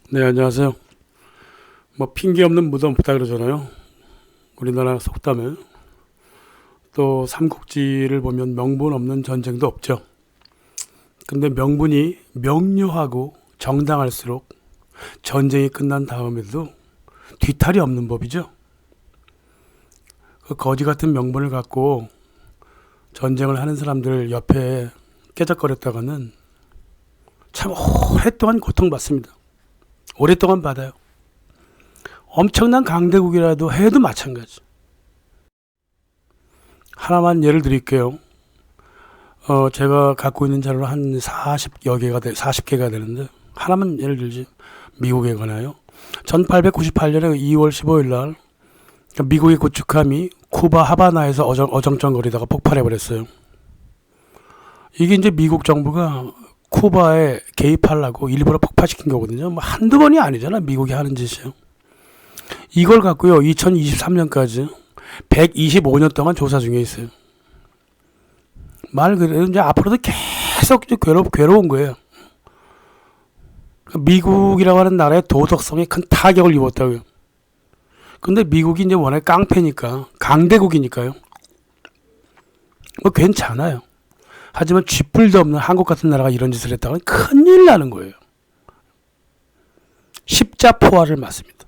네, 안녕하세요. 뭐 핑계 없는 무덤 없다 그러잖아요. 우리나라 속담에 또 삼국지를 보면 명분 없는 전쟁도 없죠. 근데 명분이 명료하고 정당할수록 전쟁이 끝난 다음에도 뒤탈이 없는 법이죠. 그 거지 같은 명분을 갖고 전쟁을 하는 사람들 옆에 깨작거렸다가는 참 오랫동안 고통받습니다. 오랫동안 받아요. 엄청난 강대국이라도 해도 마찬가지. 하나만 예를 드릴게요. 제가 갖고 있는 자료로 한 40개가 되는데, 하나만 예를 들지. 미국에 관하여. 1898년에 2월 15일 날, 미국의 구축함이 쿠바 하바나에서 어정쩡거리다가 폭발해버렸어요. 이게 이제 미국 정부가 쿠바에 개입하려고 일부러 폭파시킨 거거든요. 뭐 한두 번이 아니잖아, 미국이 하는 짓이요. 이걸 갖고요, 2023년까지 125년 동안 조사 중에 있어요. 말 그대로 이제 앞으로도 계속 괴로운 거예요. 미국이라고 하는 나라의 도덕성에 큰 타격을 입었다고요. 근데 미국이 이제 워낙 깡패니까, 강대국이니까요. 뭐 괜찮아요. 하지만 쥐뿔도 없는 한국 같은 나라가 이런 짓을 했다면 큰일 나는 거예요. 십자포화를 맞습니다.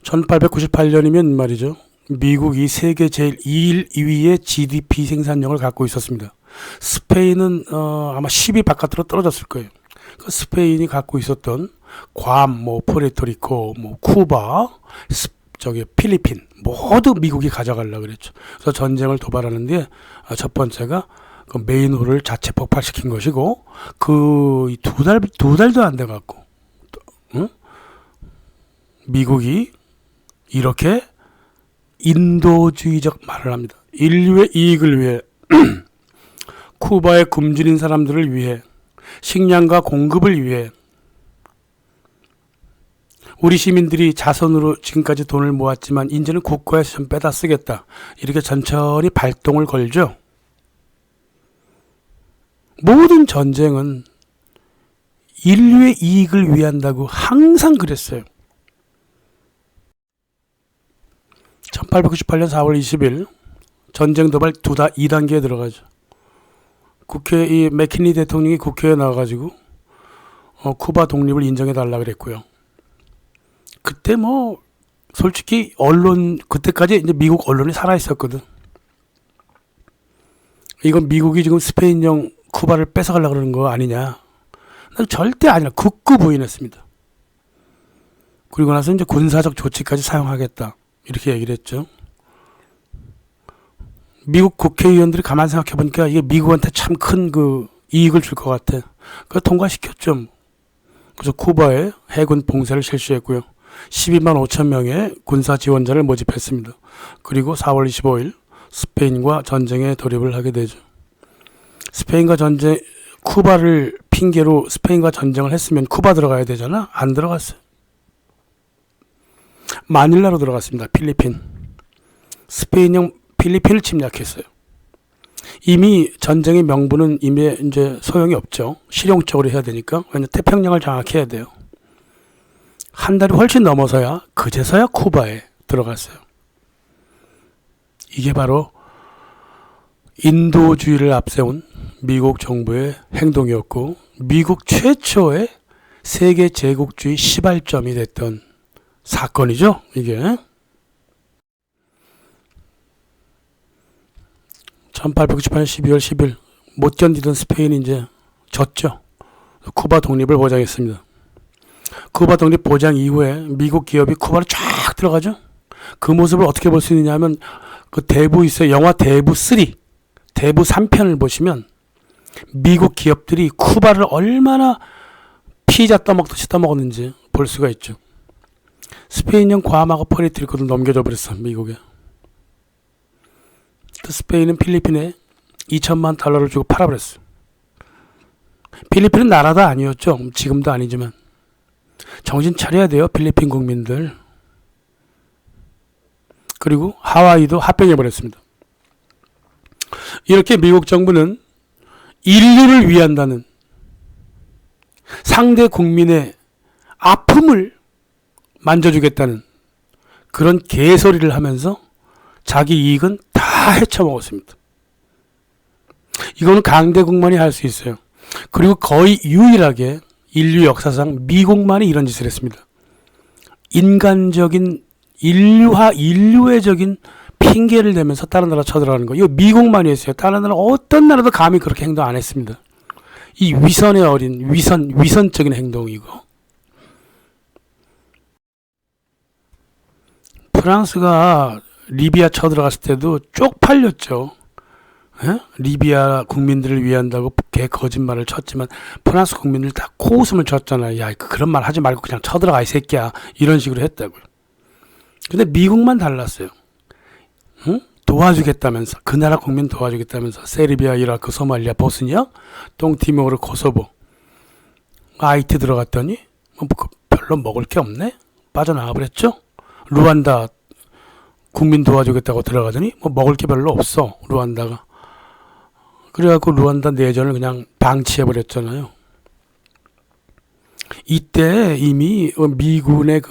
1898년이면 말이죠. 미국이 세계 제일 2위의 GDP 생산량을 갖고 있었습니다. 스페인은 아마 10위 바깥으로 떨어졌을 거예요. 그 스페인이 갖고 있었던 괌, 푸에르토리코, 쿠바, 필리핀 모두 미국이 가져가려고 그랬죠. 그래서 전쟁을 도발하는데 첫 번째가 그 메인홀을 자체 폭발시킨 것이고, 그 두 달도 안 돼 갖고 미국이 이렇게 인도주의적 말을 합니다. 인류의 이익을 위해 쿠바에 굶주린 사람들을 위해 식량과 공급을 위해 우리 시민들이 자선으로 지금까지 돈을 모았지만 이제는 국가에서 좀 빼다 쓰겠다. 이렇게 천천히 발동을 걸죠. 모든 전쟁은 인류의 이익을 위한다고 항상 그랬어요. 1898년 4월 20일 전쟁 도발 2단계에 들어가죠. 이 맥킨리 대통령이 국회에 나와가지고 쿠바 독립을 인정해달라 그랬고요. 그때 솔직히 그때까지 이제 미국 언론이 살아있었거든. 이건 미국이 지금 스페인령 쿠바를 뺏어가려고 그러는 거 아니냐. 난 절대 아니라 극구 부인했습니다. 그리고 나서 이제 군사적 조치까지 사용하겠다. 이렇게 얘기를 했죠. 미국 국회의원들이 가만 생각해 보니까 이게 미국한테 참 큰 이익을 줄 것 같아. 그래서 통과시켰죠. 그래서 쿠바에 해군 봉쇄를 실시했고요. 12만 5천 명의 군사 지원자를 모집했습니다. 그리고 4월 25일 스페인과 전쟁에 돌입을 하게 되죠. 쿠바를 핑계로 스페인과 전쟁을 했으면 쿠바 들어가야 되잖아. 안 들어갔어요. 마닐라로 들어갔습니다. 필리핀. 스페인형 필리핀을 침략했어요. 이미 전쟁의 명분은 이미 이제 소용이 없죠. 실용적으로 해야 되니까. 왜냐면 태평양을 장악해야 돼요. 한 달이 훨씬 넘어서야 그제서야 쿠바에 들어갔어요. 이게 바로 인도주의를 앞세운 미국 정부의 행동이었고, 미국 최초의 세계 제국주의 시발점이 됐던 사건이죠. 이게 1898년 12월 10일 못 견디던 스페인이 이제 졌죠. 쿠바 독립을 보장했습니다. 쿠바 독립 보장 이후에 미국 기업이 쿠바로 쫙 들어가죠. 그 모습을 어떻게 볼 수 있느냐 하면 그 대부 있어요. 영화 대부 3, 대부 3편을 보시면 미국 기업들이 쿠바를 얼마나 피자 떠먹듯이 떠먹었는지 볼 수가 있죠. 스페인형 괌하고 푸에르토리코도 넘겨줘 버렸어, 미국에. 또 스페인은 필리핀에 2천만 달러를 주고 팔아버렸어. 필리핀은 나라도 아니었죠. 지금도 아니지만. 정신 차려야 돼요, 필리핀 국민들. 그리고 하와이도 합병해버렸습니다. 이렇게 미국 정부는 인류를 위한다는 상대 국민의 아픔을 만져주겠다는 그런 개소리를 하면서 자기 이익은 다 헤쳐먹었습니다. 이거는 강대국만이 할 수 있어요. 그리고 거의 유일하게 인류 역사상 미국만이 이런 짓을 했습니다. 인간적인 인류애적인 핑계를 대면서 다른 나라 쳐들어가는 거. 이거 미국만이 했어요. 다른 나라 어떤 나라도 감히 그렇게 행동 안 했습니다. 이 위선에 어린 위선적인 행동이고. 프랑스가 리비아 쳐들어갔을 때도 쪽팔렸죠. 에? 리비아 국민들을 위한다고 개 거짓말을 쳤지만 프랑스 국민들 다 코웃음을 쳤잖아요. 야, 그런 말 하지 말고 그냥 쳐들어가 이 새끼야. 이런 식으로 했다고요. 근데 미국만 달랐어요. 응? 도와주겠다면서, 그 나라 국민 도와주겠다면서 세르비아, 이라크, 소말리아, 보스니아, 동티모르, 코소보, 하이티 들어갔더니 뭐 별로 먹을 게 없네? 빠져나와 버렸죠? 루안다 국민 도와주겠다고 들어가더니 뭐 먹을 게 별로 없어, 루안다가. 그래갖고 루안다 내전을 그냥 방치해버렸잖아요. 이때 이미 미군의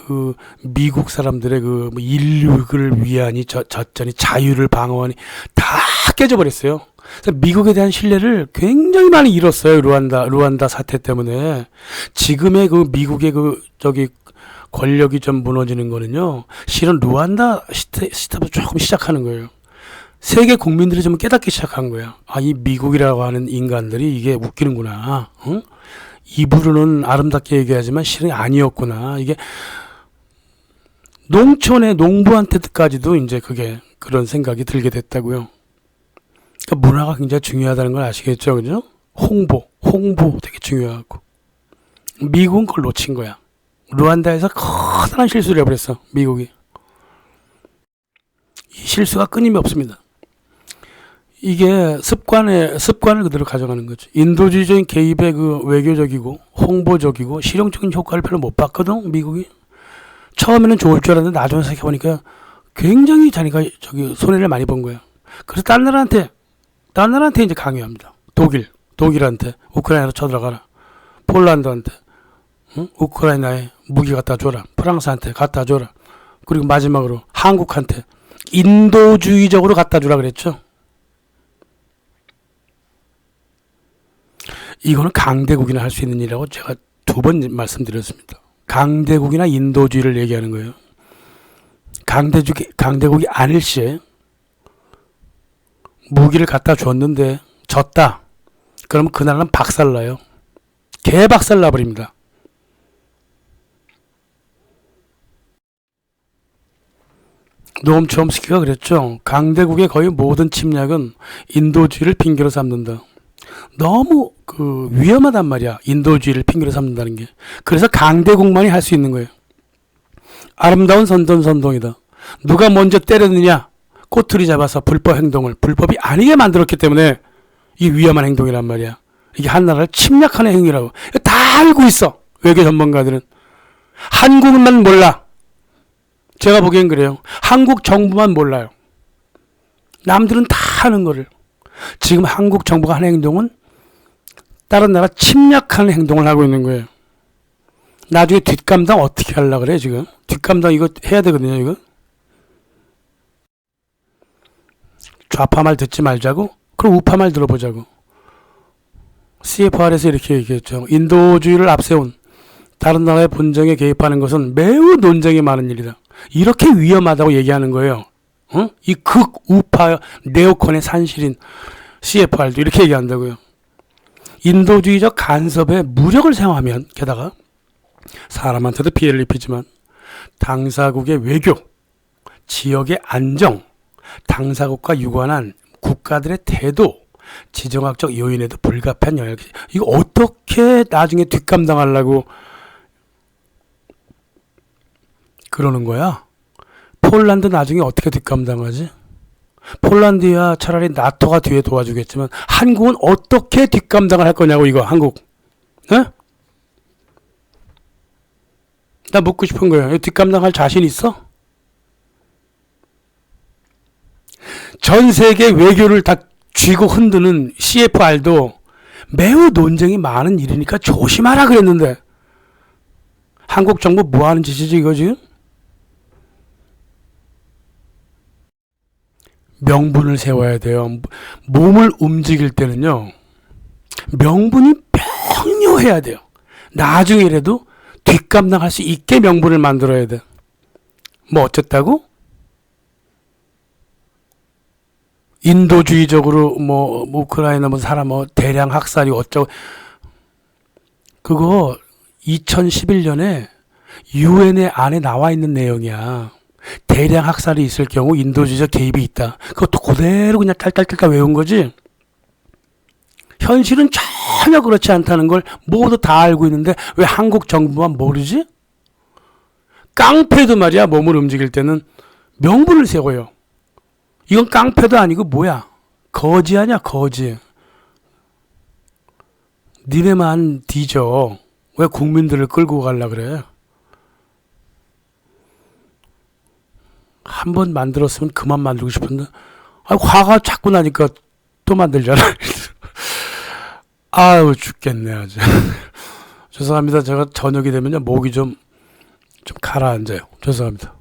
미국 사람들의 인류를 위하니 젖전이 자유를 방어하니 다 깨져버렸어요. 그래서 미국에 대한 신뢰를 굉장히 많이 잃었어요. 루안다 사태 때문에. 지금의 미국의 권력이 좀 무너지는 거는요, 실은 루안다 시대부터 조금 시작하는 거예요. 세계 국민들이 좀 깨닫기 시작한 거야. 아, 이 미국이라고 하는 인간들이 이게 웃기는구나. 응? 입으로는 아름답게 얘기하지만 실은 아니었구나. 이게 농촌의 농부한테까지도 이제 그런 생각이 들게 됐다고요. 그러니까 문화가 굉장히 중요하다는 걸 아시겠죠, 그죠? 홍보 되게 중요하고. 미국은 그걸 놓친 거야. 루안다에서 커다란 실수를 해버렸어, 미국이. 이 실수가 끊임이 없습니다. 이게 습관을 그대로 가져가는 거죠. 인도주의적인 개입의 외교적이고 홍보적이고 실용적인 효과를 별로 못 봤거든, 미국이. 처음에는 좋을 줄 알았는데 나중에 생각해보니까 굉장히 자기가 손해를 많이 본 거야. 그래서 다른 나라한테 이제 강요합니다. 독일한테 우크라이나로 쳐들어가라. 폴란드한테 우크라이나에 무기 갖다 줘라. 프랑스한테 갖다 줘라. 그리고 마지막으로 한국한테 인도주의적으로 갖다 주라 그랬죠. 이거는 강대국이나 할 수 있는 일이라고 제가 2번 말씀드렸습니다. 강대국이나 인도주의를 얘기하는 거예요. 강대국이 아닐 시에 무기를 갖다 줬는데 졌다. 그러면 그 나라는 박살나요. 개박살나버립니다. 노엄 촘스키가 그랬죠. 강대국의 거의 모든 침략은 인도주의를 핑계로 삼는다. 너무 위험하단 말이야. 인도주의를 핑계로 삼는다는 게. 그래서 강대국만이 할 수 있는 거예요. 아름다운 선동이다. 누가 먼저 때렸느냐? 꼬투리 잡아서 불법이 아니게 만들었기 때문에 이게 위험한 행동이란 말이야. 이게 한 나라를 침략하는 행위라고. 다 알고 있어. 외교 전문가들은. 한국만 몰라. 제가 보기엔 그래요. 한국 정부만 몰라요. 남들은 다 하는 거를. 지금 한국 정부가 하는 행동은 다른 나라 침략하는 행동을 하고 있는 거예요. 나중에 뒷감당 어떻게 하려고 그래, 지금? 뒷감당 이거 해야 되거든요, 이거. 좌파 말 듣지 말자고? 그럼 우파 말 들어보자고. CFR에서 이렇게 얘기했죠. 인도주의를 앞세운 다른 나라의 본정에 개입하는 것은 매우 논쟁이 많은 일이다. 이렇게 위험하다고 얘기하는 거예요. 이 극우파 네오콘의 산실인 CFR도 이렇게 얘기한다고요. 인도주의적 간섭에 무력을 사용하면, 게다가 사람한테도 피해를 입히지만 당사국의 외교, 지역의 안정, 당사국과 유관한 국가들의 태도, 지정학적 요인에도 불가피한 영향을 끼치죠. 이거 어떻게 나중에 뒷감당하려고 그러는 거야? 폴란드 나중에 어떻게 뒷감당하지? 폴란드야 차라리 나토가 뒤에 도와주겠지만 한국은 어떻게 뒷감당을 할 거냐고, 이거 한국. 에? 나 묻고 싶은 거예요. 뒷감당할 자신 있어? 전 세계 외교를 다 쥐고 흔드는 CFR도 매우 논쟁이 많은 일이니까 조심하라 그랬는데 한국 정부 뭐 하는 짓이지 이거 지금? 명분을 세워야 돼요. 몸을 움직일 때는요. 명분이 명료해야 돼요. 나중에라도 뒷감당할 수 있게 명분을 만들어야 돼. 뭐 어쨌다고? 인도주의적으로 뭐 우크라이나 뭐 사람 뭐 대량 학살이 어쩌고 그거 2011년에 유엔의 안에 나와 있는 내용이야. 대량 학살이 있을 경우 인도주의적 개입이 있다. 그것도 그대로 그냥 깔깔깔깔 외운 거지. 현실은 전혀 그렇지 않다는 걸 모두 다 알고 있는데 왜 한국 정부만 모르지? 깡패도 말이야 몸을 움직일 때는 명분을 세워요. 이건 깡패도 아니고 뭐야? 거지 아니야 거지. 니네만 뒤져. 왜 국민들을 끌고 가려 그래? 한 번 만들었으면 그만 만들고 싶은데 화가 자꾸 나니까 또 만들잖아. 아유 죽겠네 아주. 죄송합니다. 제가 저녁이 되면요 목이 좀 가라앉아요. 죄송합니다.